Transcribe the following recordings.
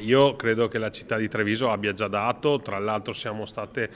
Io credo che la città di Treviso abbia già dato, tra l'altro siamo stati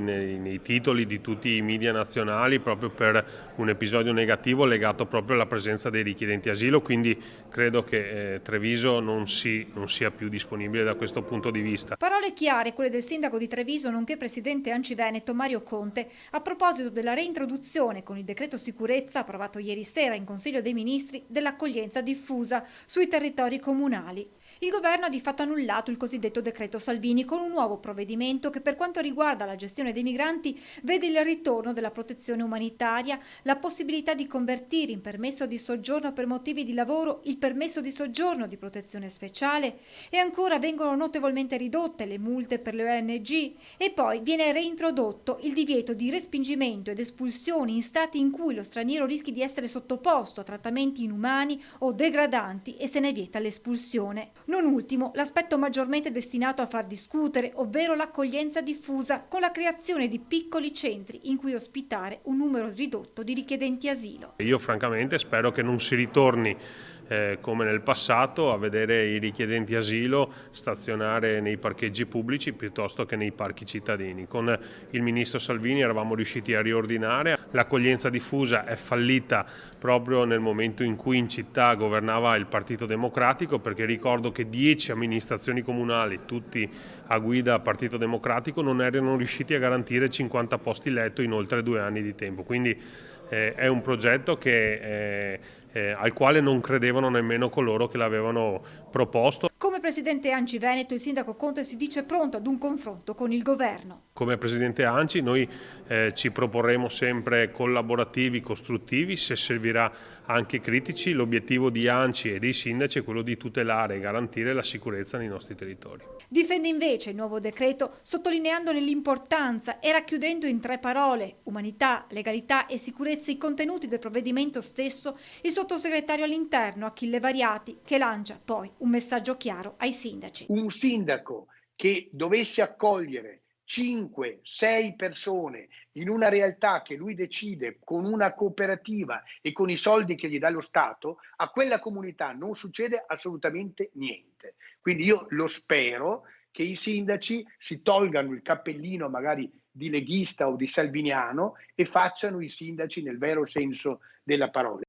nei titoli di tutti i media nazionali proprio per un episodio negativo legato proprio alla presenza dei richiedenti asilo, quindi credo che Treviso non sia più disponibile da questo punto di vista. Parole chiare, quelle del sindaco di Treviso, nonché presidente ANCI Veneto Mario Conte, a proposito della reintroduzione con il decreto sicurezza approvato ieri sera in Consiglio dei Ministri dell'accoglienza diffusa sui territori comunali. Il governo ha di fatto annullato il cosiddetto decreto Salvini con un nuovo provvedimento che per quanto riguarda la gestione dei migranti vede il ritorno della protezione umanitaria, la possibilità di convertire in permesso di soggiorno per motivi di lavoro il permesso di soggiorno di protezione speciale e ancora vengono notevolmente ridotte le multe per le ONG e poi viene reintrodotto il divieto di respingimento ed espulsione in stati in cui lo straniero rischi di essere sottoposto a trattamenti inumani o degradanti e se ne vieta l'espulsione. Non ultimo, l'aspetto maggiormente destinato a far discutere, ovvero l'accoglienza diffusa con la creazione di piccoli centri in cui ospitare un numero ridotto di richiedenti asilo. Io francamente spero che non si ritorni come nel passato a vedere i richiedenti asilo stazionare nei parcheggi pubblici piuttosto che nei parchi cittadini. Con il ministro Salvini eravamo riusciti a riordinare, l'accoglienza diffusa è fallita proprio nel momento in cui in città governava il Partito Democratico, perché ricordo che 10 amministrazioni comunali, tutti a guida Partito Democratico, non erano riusciti a garantire 50 posti letto in oltre 2 anni di tempo. Quindi è un progetto al quale non credevano nemmeno coloro che l'avevano proposto. Come presidente ANCI Veneto, il sindaco Conte si dice pronto ad un confronto con il governo. Come presidente ANCI noi ci proporremo sempre collaborativi, costruttivi, se servirà anche critici. L'obiettivo di ANCI e dei sindaci è quello di tutelare e garantire la sicurezza nei nostri territori. Difende invece il nuovo decreto sottolineandone l'importanza e racchiudendo in 3 parole, umanità, legalità e sicurezza, i contenuti del provvedimento stesso, il sottosegretario all'interno Achille Variati, che lancia poi un messaggio chiaro ai sindaci. Un sindaco che dovesse accogliere 5, 6 persone in una realtà che lui decide con una cooperativa e con i soldi che gli dà lo Stato, a quella comunità non succede assolutamente niente. Quindi io lo spero che i sindaci si tolgano il cappellino magari di leghista o di salviniano e facciano i sindaci nel vero senso della parola.